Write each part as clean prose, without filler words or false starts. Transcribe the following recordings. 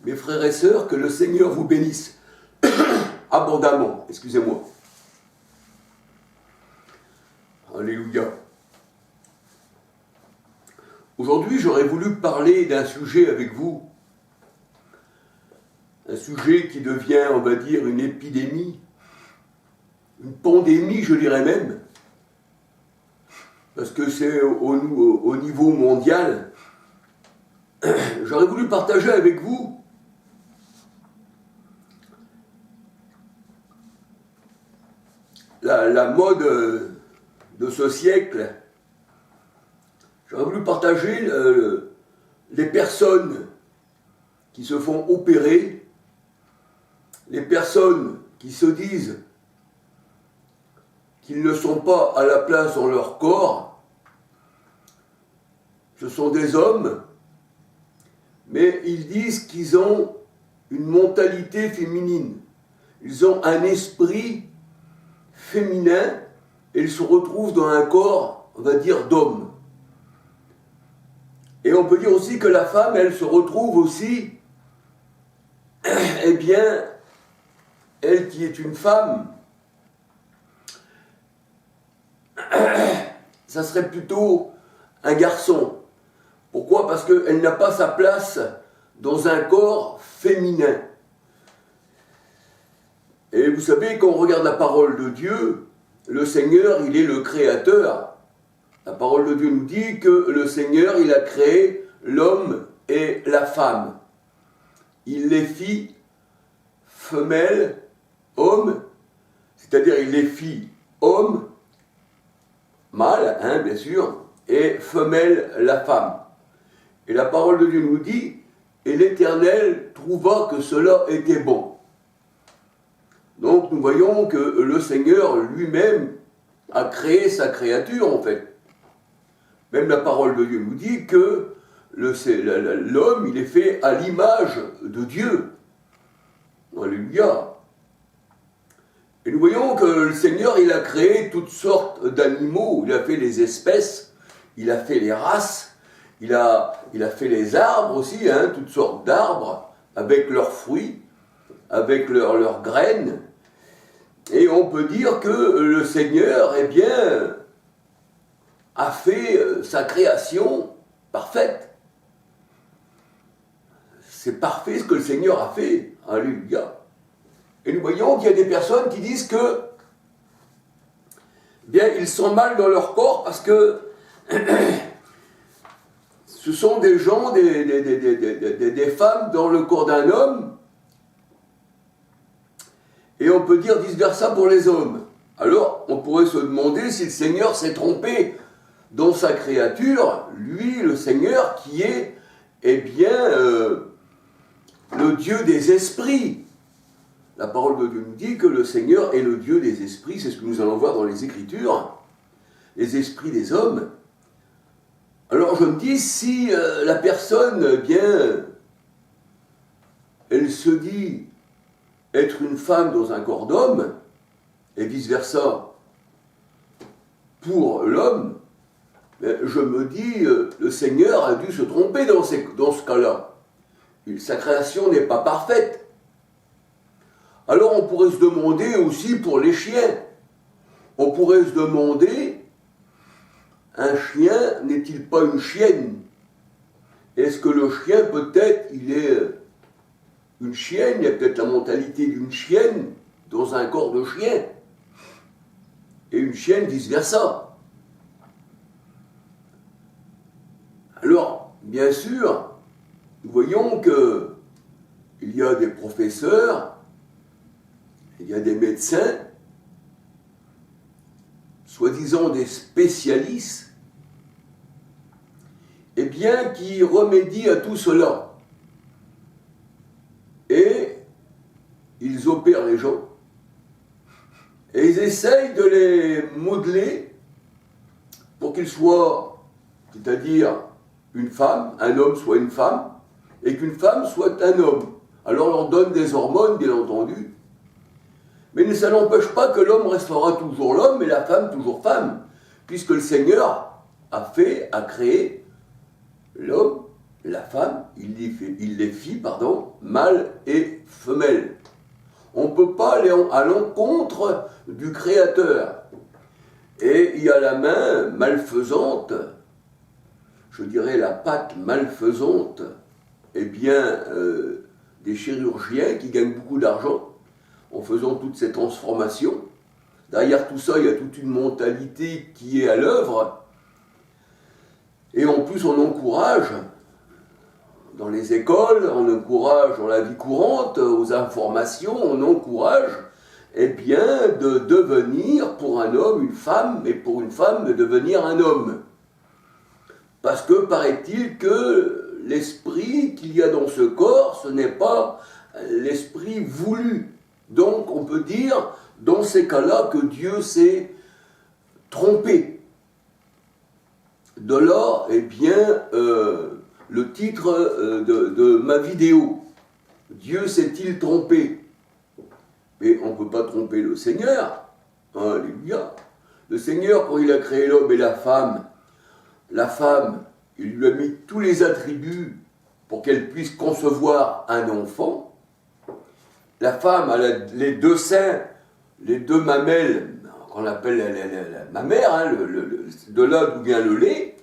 Mes frères et sœurs, que le Seigneur vous bénisse abondamment, excusez-moi. Alléluia. Aujourd'hui, j'aurais voulu parler d'un sujet avec vous, un sujet qui devient, on va dire, une épidémie, une pandémie, je dirais même, parce que c'est au niveau mondial. J'aurais voulu partager avec vous la mode de ce siècle. J'aurais voulu partager les personnes qui se font opérer, les personnes qui se disent qu'ils ne sont pas à la place dans leur corps. Ce sont des hommes, mais ils disent qu'ils ont une mentalité féminine. Ils ont un esprit féminin et ils se retrouvent dans un corps, on va dire, d'homme. Et on peut dire aussi que la femme, elle se retrouve aussi, eh bien, elle qui est une femme, ça serait plutôt un garçon. Pourquoi ? Parce qu'elle n'a pas sa place dans un corps féminin. Et vous savez, quand on regarde la parole de Dieu, le Seigneur, il est le créateur. La parole de Dieu nous dit que le Seigneur, il a créé l'homme et la femme. Il les fit femelles, hommes, c'est-à-dire il les fit hommes, mâle, bien sûr, et femelle, la femme. Et la parole de Dieu nous dit, et l'Éternel trouva que cela était bon. Donc nous voyons que le Seigneur lui-même a créé sa créature en fait. Même la parole de Dieu nous dit que l'homme, il est fait à l'image de Dieu. Alléluia. Et nous voyons que le Seigneur, il a créé toutes sortes d'animaux. Il a fait les espèces, il a fait les races, il a fait les arbres aussi, toutes sortes d'arbres, avec leurs fruits, avec leurs graines. Et on peut dire que le Seigneur, eh bien, a fait sa création parfaite. C'est parfait ce que le Seigneur a fait. Alléluia. Et nous voyons qu'il y a des personnes qui disent que, eh bien, ils sont mal dans leur corps parce que ce sont des gens, des femmes dans le corps d'un homme. Et on peut dire vice-versa pour les hommes. Alors, on pourrait se demander si le Seigneur s'est trompé dans sa créature, lui, le Seigneur, qui est, eh bien, le Dieu des esprits. La parole de Dieu nous dit que le Seigneur est le Dieu des esprits, c'est ce que nous allons voir dans les Écritures, les esprits des hommes. Alors je me dis, si la personne, eh bien, elle se dit être une femme dans un corps d'homme, et vice-versa pour l'homme, je me dis, le Seigneur a dû se tromper dans ce cas-là. Sa création n'est pas parfaite. Alors on pourrait se demander aussi pour les chiens. On pourrait se demander, un chien n'est-il pas une chienne ? Est-ce que le chien, peut-être, il est une chienne, il y a peut-être la mentalité d'une chienne dans un corps de chien, et une chienne vice-versa. Alors, bien sûr, nous voyons qu'il y a des professeurs, il y a des médecins, soi-disant des spécialistes, eh bien, qui remédient à tout cela. Et ils opèrent les gens, et ils essayent de les modeler pour qu'ils soient, c'est-à-dire une femme, un homme soit une femme, et qu'une femme soit un homme. Alors on leur donne des hormones, bien entendu, mais ça n'empêche pas que l'homme restera toujours l'homme et la femme toujours femme, puisque le Seigneur a créé l'homme la femme, il les fit, mâle et femelle. On ne peut pas aller à l'encontre du Créateur. Et il y a la main malfaisante, je dirais la patte malfaisante, eh bien, des chirurgiens qui gagnent beaucoup d'argent en faisant toutes ces transformations. Derrière tout ça, il y a toute une mentalité qui est à l'œuvre. Et en plus, on encourage, dans les écoles, on encourage dans la vie courante, aux informations, on encourage eh bien, de devenir pour un homme une femme, et pour une femme de devenir un homme. Parce que paraît-il que l'esprit qu'il y a dans ce corps, ce n'est pas l'esprit voulu. Donc on peut dire, dans ces cas-là, que Dieu s'est trompé. De là, eh bien, le titre de ma vidéo. Dieu s'est-il trompé? Et on ne peut pas tromper le Seigneur. Alléluia. Le Seigneur, quand il a créé l'homme et la femme, il lui a mis tous les attributs pour qu'elle puisse concevoir un enfant. La femme a les deux seins, les deux mamelles, qu'on appelle la mammaire, hein, de là d'où vient le lait.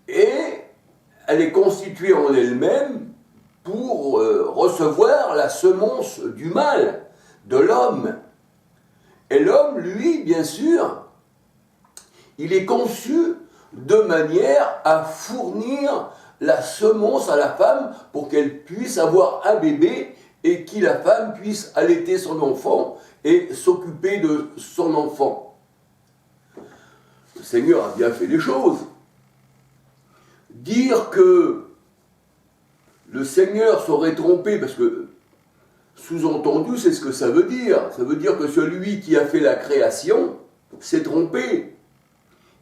Et elle est constituée en elle-même pour recevoir la semence du mâle, de l'homme. Et l'homme, lui, bien sûr, il est conçu de manière à fournir la semence à la femme pour qu'elle puisse avoir un bébé et que la femme puisse allaiter son enfant et s'occuper de son enfant. Le Seigneur a bien fait les choses. Dire que le Seigneur serait trompé, parce que sous-entendu, c'est ce que ça veut dire. Ça veut dire que celui qui a fait la création s'est trompé.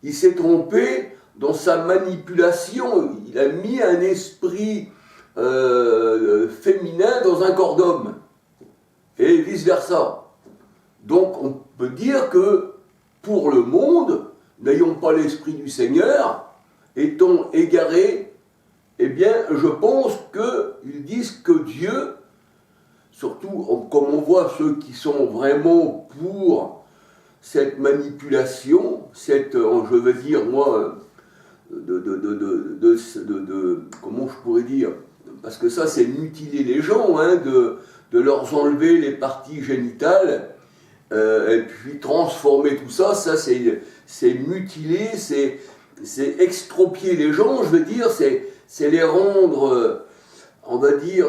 Il s'est trompé dans sa manipulation. Il a mis un esprit féminin dans un corps d'homme. Et vice-versa. Donc on peut dire que pour le monde, n'ayant pas l'esprit du Seigneur, étant égarés, eh bien je pense qu'ils disent que Dieu, surtout comme on voit ceux qui sont vraiment pour cette manipulation, cette, je veux dire moi, comment je pourrais dire, parce que ça c'est mutiler les gens, hein, de leur enlever les parties génitales, et puis transformer tout ça, c'est mutiler, c'est exproprier les gens, je veux dire, c'est les rendre, on va dire,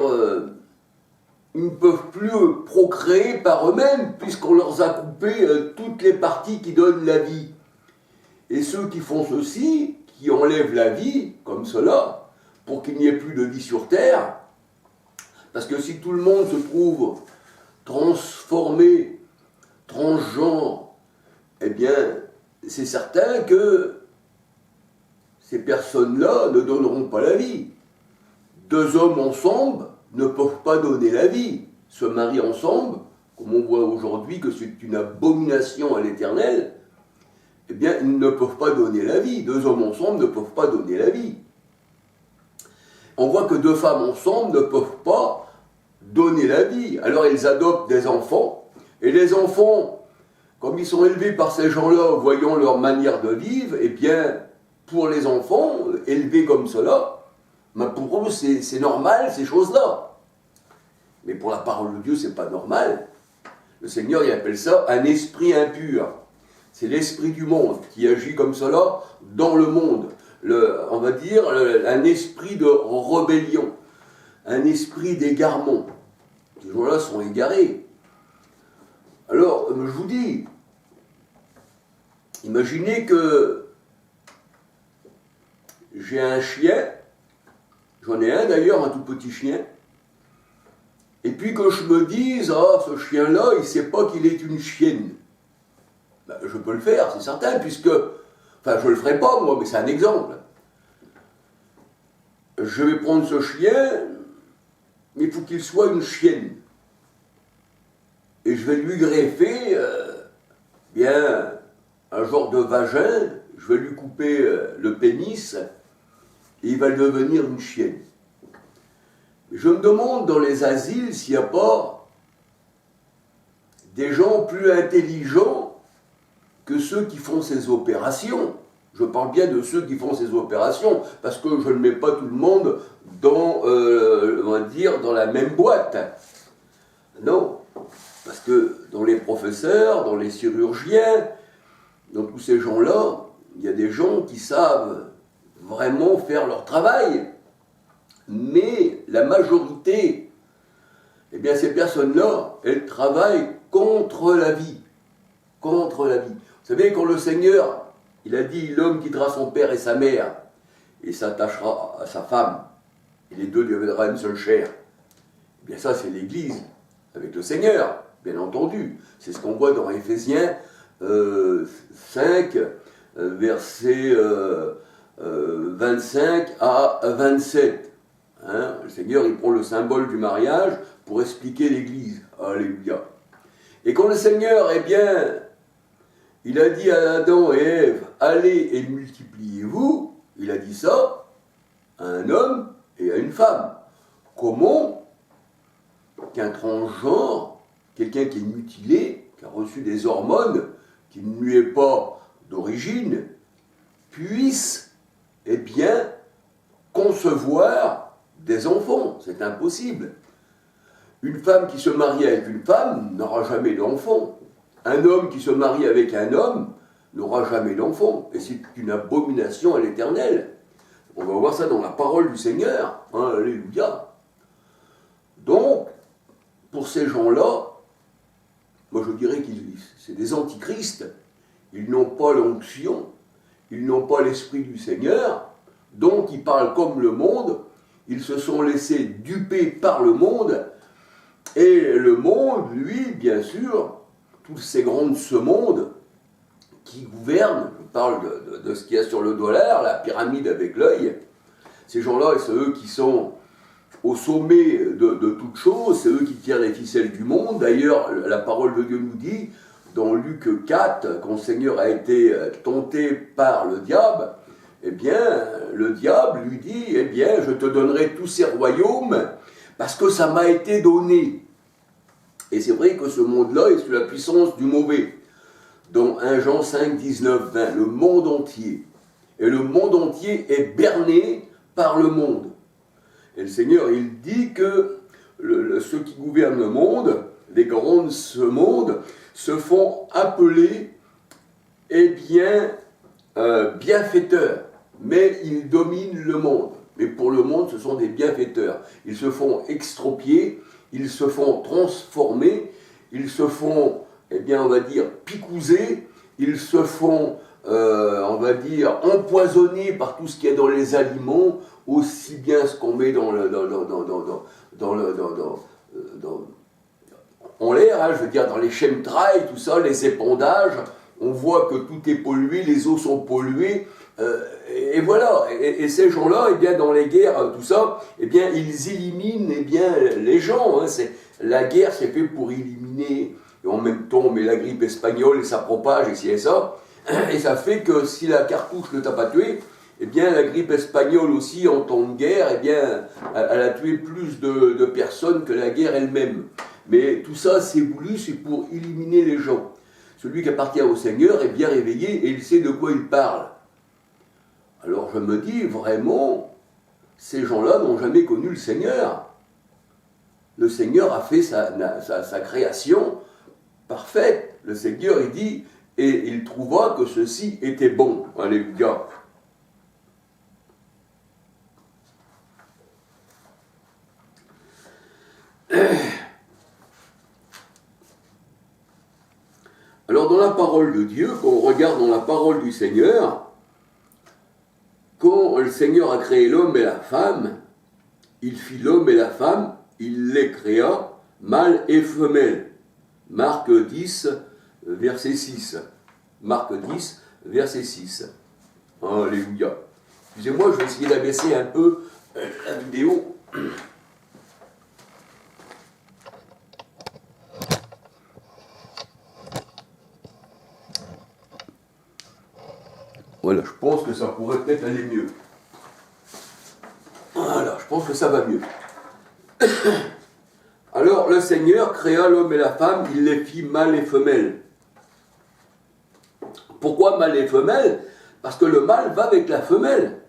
ils ne peuvent plus procréer par eux-mêmes, puisqu'on leur a coupé toutes les parties qui donnent la vie. Et ceux qui font ceci, qui enlèvent la vie, comme cela, pour qu'il n'y ait plus de vie sur Terre, parce que si tout le monde se trouve transformé, transgenre, eh bien, c'est certain que ces personnes-là ne donneront pas la vie. Deux hommes ensemble ne peuvent pas donner la vie. Se marier ensemble, comme on voit aujourd'hui que c'est une abomination à l'Éternel, eh bien, ils ne peuvent pas donner la vie. Deux hommes ensemble ne peuvent pas donner la vie. On voit que deux femmes ensemble ne peuvent pas donner la vie. Alors ils adoptent des enfants, et les enfants, comme ils sont élevés par ces gens-là, voyant leur manière de vivre, eh bien, pour les enfants, élevés comme cela, ben pour eux, c'est normal, ces choses-là. Mais pour la parole de Dieu, c'est pas normal. Le Seigneur, il appelle ça un esprit impur. C'est l'esprit du monde qui agit comme cela dans le monde. On va dire un esprit de rébellion, un esprit d'égarement. Ces gens-là sont égarés. Alors, je vous dis, imaginez que j'ai un chien, j'en ai un d'ailleurs, un tout petit chien, et puis que je me dise, ah, ce chien-là, il ne sait pas qu'il est une chienne. Ben, je peux le faire, c'est certain, puisque, enfin, je ne le ferai pas, moi, mais c'est un exemple. Je vais prendre ce chien, mais il faut qu'il soit une chienne. Et je vais lui greffer, bien, un genre de vagin, je vais lui couper le pénis, et il va devenir une chienne. Je me demande dans les asiles s'il n'y a pas des gens plus intelligents que ceux qui font ces opérations. Je parle bien de ceux qui font ces opérations, parce que je ne mets pas tout le monde dans, on va dire, dans la même boîte. Non, parce que dans les professeurs, dans les chirurgiens, dans tous ces gens-là, il y a des gens qui savent vraiment faire leur travail. Mais la majorité, eh bien ces personnes-là, elles travaillent contre la vie. Contre la vie. Vous savez, quand le Seigneur, il a dit, l'homme quittera son père et sa mère, et s'attachera à sa femme, et les deux deviendront une seule chair. Eh bien ça, c'est l'Église, avec le Seigneur, bien entendu. C'est ce qu'on voit dans Éphésiens 5, versets 25 à 27. Hein, le Seigneur, il prend le symbole du mariage pour expliquer l'Église. Alléluia. Et quand le Seigneur, eh bien, il a dit à Adam et Ève, allez et multipliez-vous, il a dit ça à un homme et à une femme. Comment qu'un transgenre, quelqu'un qui est mutilé, qui a reçu des hormones, qui ne lui est pas d'origine, puisse, eh bien, concevoir des enfants? C'est impossible. Une femme qui se marie avec une femme n'aura jamais d'enfant. Un homme qui se marie avec un homme n'aura jamais d'enfant. Et c'est une abomination à l'Éternel. On va voir ça dans la parole du Seigneur. Hein, alléluia. Donc, pour ces gens-là, moi je dirais qu'ils c'est des antichrists. Ils n'ont pas l'onction, ils n'ont pas l'esprit du Seigneur, donc ils parlent comme le monde, ils se sont laissés duper par le monde, et le monde, lui, bien sûr, tous ces grands de ce monde qui gouvernent, je parle de ce qu'il y a sur le dollar, la pyramide avec l'œil, ces gens-là, c'est eux qui sont au sommet de toute chose, c'est eux qui tirent les ficelles du monde. D'ailleurs, la parole de Dieu nous dit, dans Luc 4, quand le Seigneur a été tenté par le diable, eh bien, le diable lui dit, eh bien, je te donnerai tous ces royaumes, parce que ça m'a été donné. Et c'est vrai que ce monde-là est sous la puissance du mauvais. Dans 1 Jean 5, 19, 20, le monde entier. Et le monde entier est berné par le monde. Et le Seigneur, il dit que ceux qui gouvernent le monde, les grands de ce monde, se font appeler, eh bien, bienfaiteurs. Mais ils dominent le monde. Mais pour le monde, ce sont des bienfaiteurs. Ils se font extropier, ils se font transformer, ils se font, eh bien, on va dire, picouser, ils se font, on va dire, empoisonner par tout ce qu'il y a dans les aliments, aussi bien ce qu'on met en l'air, hein, je veux dire, dans les chemtrails, tout ça, les épandages, on voit que tout est pollué, les eaux sont polluées, et voilà, et ces gens-là, eh bien, dans les guerres, tout ça, eh bien, ils éliminent, eh bien, les gens, hein, la guerre, c'est fait pour éliminer, et en même temps, on met la grippe espagnole, et ça propage, et ci et ça fait que si la cartouche ne t'a pas tué, eh bien, la grippe espagnole aussi, en temps de guerre, eh bien, elle a tué plus de personnes que la guerre elle-même. Mais tout ça, c'est voulu, c'est pour éliminer les gens. Celui qui appartient au Seigneur est bien réveillé et il sait de quoi il parle. Alors je me dis, vraiment, ces gens-là n'ont jamais connu le Seigneur. Le Seigneur a fait sa création parfaite. Le Seigneur, il dit, et il trouva que ceci était bon. Alléluia. Alors dans la parole de Dieu, quand on regarde dans la parole du Seigneur, quand le Seigneur a créé l'homme et la femme, il fit l'homme et la femme, il les créa, mâle et femelle. Marc 10, verset 6. Marc 10, verset 6. Alléluia. Excusez-moi, je vais essayer d'abaisser un peu la vidéo. Voilà, je pense que ça pourrait peut-être aller mieux. pense que ça va mieux. Alors, le Seigneur créa l'homme et la femme, il les fit mâle et femelle. Pourquoi mâle et femelle? Parce que le mâle va avec la femelle.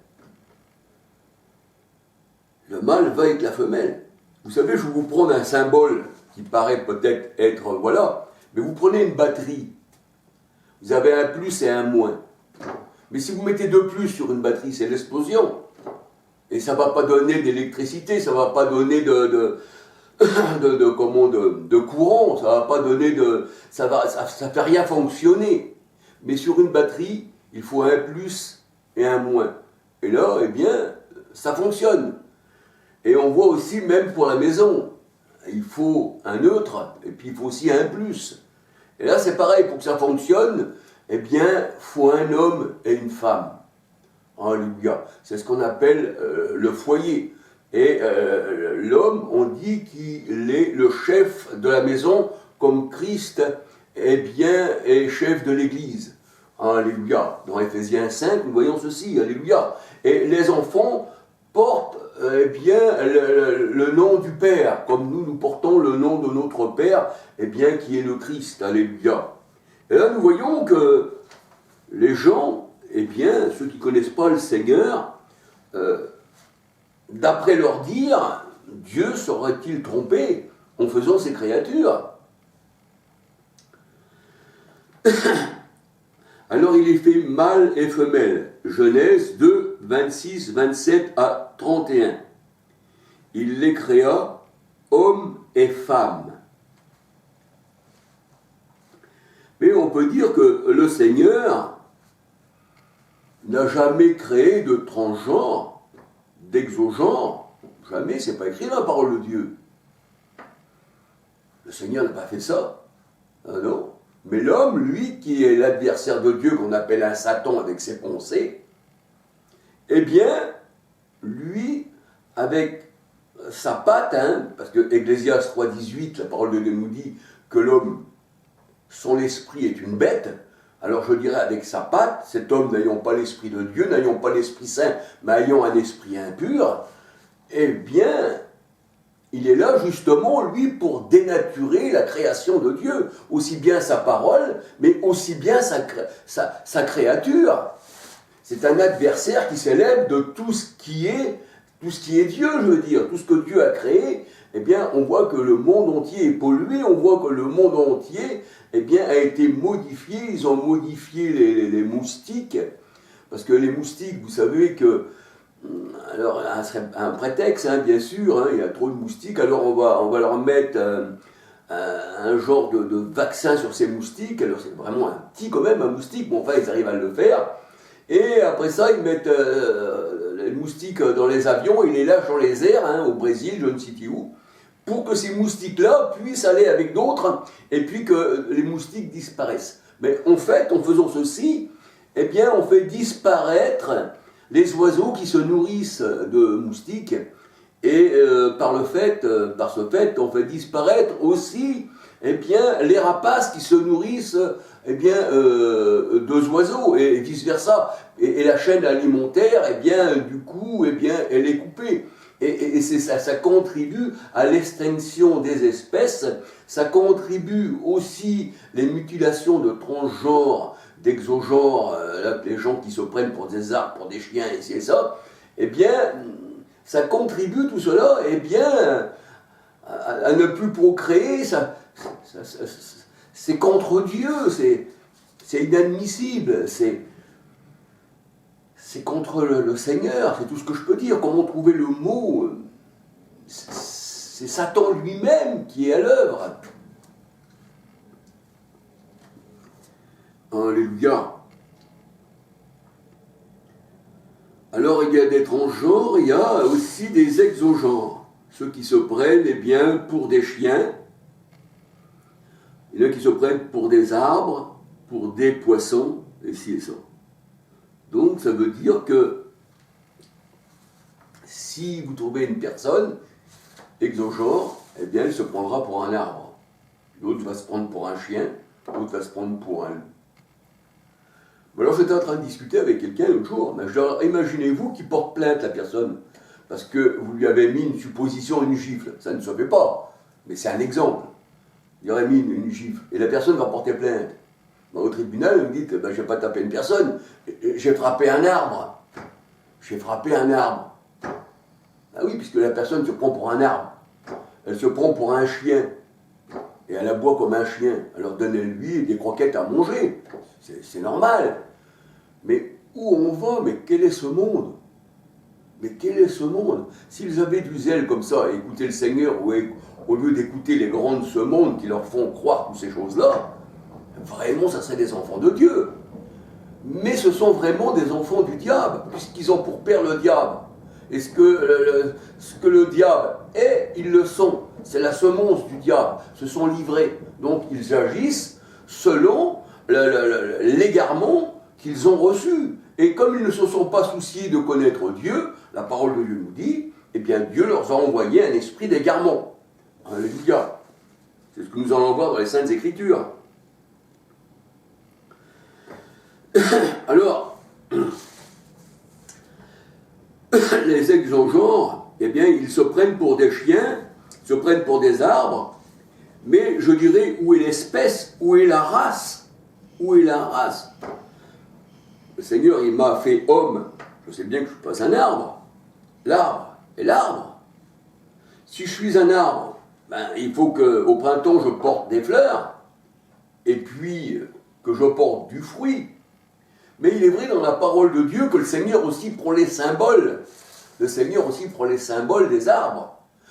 Le mâle va avec la femelle. Vous savez, je vais vous prendre un symbole qui paraît peut-être être, voilà, mais vous prenez une batterie. Vous avez un plus et un moins. Mais si vous mettez 2 plus sur une batterie, c'est l'explosion. Et ça ne va pas donner d'électricité, ça ne va pas donner de courant, ça va pas donner de... ça fait rien fonctionner. Mais sur une batterie, il faut un plus et un moins. Et là, eh bien, ça fonctionne. Et on voit aussi, même pour la maison, il faut un neutre, et puis il faut aussi un plus. Et là, c'est pareil, pour que ça fonctionne, eh bien, il faut un homme et une femme. Alléluia. C'est ce qu'on appelle le foyer. Et l'homme, on dit qu'il est le chef de la maison, comme Christ eh bien, est chef de l'Église. Alléluia. Dans Éphésiens 5, nous voyons ceci. Alléluia. Et les enfants portent eh bien, le nom du Père, comme nous portons le nom de notre Père, eh bien, qui est le Christ. Alléluia. Et là, nous voyons que les gens, eh bien, ceux qui ne connaissent pas le Seigneur, d'après leur dire, Dieu serait-il trompé en faisant ces créatures? Alors il est fait mâle et femelle. Genèse 2, 26, 27 à 31. Il les créa, hommes et femmes. Mais on peut dire que le Seigneur n'a jamais créé de transgenre, d'exogenre. Jamais, c'est pas écrit dans la parole de Dieu. Le Seigneur n'a pas fait ça. Ah non. Mais l'homme, lui, qui est l'adversaire de Dieu, qu'on appelle un Satan avec ses pensées, eh bien, lui, avec sa patte, parce que Ecclésiaste 3,18, la parole de Dieu nous dit que l'homme, son esprit est une bête. Alors je dirais avec sa patte, cet homme n'ayant pas l'esprit de Dieu, n'ayant pas l'esprit saint, mais ayant un esprit impur, eh bien, il est là justement, lui, pour dénaturer la création de Dieu, aussi bien sa parole, mais aussi bien sa créature. C'est un adversaire qui s'élève de tout ce qui est Dieu, je veux dire, tout ce que Dieu a créé. Eh bien, on voit que le monde entier est pollué, on voit que le monde entier, eh bien, a été modifié. Ils ont modifié les moustiques, parce que les moustiques, vous savez que, alors, un prétexte, bien sûr, il y a trop de moustiques, alors on va leur mettre un genre de vaccin sur ces moustiques. Alors c'est vraiment un petit quand même, un moustique, bon enfin ils arrivent à le faire. Et après ça, ils mettent les moustiques dans les avions, ils les lâchent dans les airs, au Brésil, je ne sais où, pour que ces moustiques-là puissent aller avec d'autres, et puis que les moustiques disparaissent. Mais en fait, en faisant ceci, eh bien, on fait disparaître les oiseaux qui se nourrissent de moustiques, et par ce fait, on fait disparaître aussi, eh bien, les rapaces qui se nourrissent, eh bien, de oiseaux, et vice-versa. Et la chaîne alimentaire, eh bien, du coup, eh bien, elle est coupée. Et ça contribue à l'extinction des espèces, ça contribue aussi les mutilations de transgenres, d'exogenres, les gens qui se prennent pour des arbres, pour des chiens, ici et ça, eh bien, ça contribue tout cela, eh bien, à ne plus procréer, c'est contre Dieu, c'est inadmissible, c'est contre le Seigneur, c'est tout ce que je peux dire. Comment trouver le mot? C'est Satan lui-même qui est à l'œuvre. Alléluia. Alors il y a des transgenres, il y a aussi des exogenres. Ceux qui se prennent eh bien, pour des chiens, il y en a qui se prennent pour des arbres, pour des poissons, et ci et ça. Donc ça veut dire que si vous trouvez une personne exogenre, eh bien elle se prendra pour un arbre. L'autre va se prendre pour un chien, l'autre va se prendre pour un loup. Alors j'étais en train de discuter avec quelqu'un l'autre jour, mais je leur imaginez-vous qui porte plainte la personne. parce que vous lui avez mis une supposition, une gifle. Ça ne se fait pas, mais c'est un exemple. Il aurait mis une gifle, et la personne va porter plainte. Au tribunal, vous dites, ben, je n'ai pas tapé une personne, j'ai frappé un arbre. J'ai frappé un arbre. Ah oui, puisque la personne se prend pour un arbre. Elle se prend pour un chien. Et elle aboie comme un chien. Alors donnez-lui des croquettes à manger. C'est normal. Mais où on va? Mais quel est ce monde? Mais quel est ce monde? S'ils avaient du zèle comme ça, et écouter le Seigneur, au lieu d'écouter les grands de ce monde qui leur font croire toutes ces choses-là, vraiment, ça serait des enfants de Dieu. Mais ce sont vraiment des enfants du diable, puisqu'ils ont pour père le diable. Et ce que le diable est, ils le sont. C'est la semence du diable. Se sont livrés. Donc ils agissent selon l'égarement qu'ils ont reçu. Et comme ils ne se sont pas souciés de connaître Dieu, la parole de Dieu nous dit, eh bien Dieu leur a envoyé un esprit d'égarement. Alléluia. C'est ce que nous allons voir dans les Saintes Écritures. Alors, les exogenres, eh bien, ils se prennent pour des chiens, se prennent pour des arbres, mais je dirais, où est l'espèce, où est la race? Où est la race? Le Seigneur, il m'a fait homme, je sais bien que je ne suis pas un arbre. L'arbre est l'arbre. Si je suis un arbre, ben, il faut qu'au printemps, je porte des fleurs, et puis que je porte du fruit. Mais il est vrai dans la parole de Dieu que le Seigneur aussi prend les symboles. Le Seigneur aussi prend les symboles des arbres.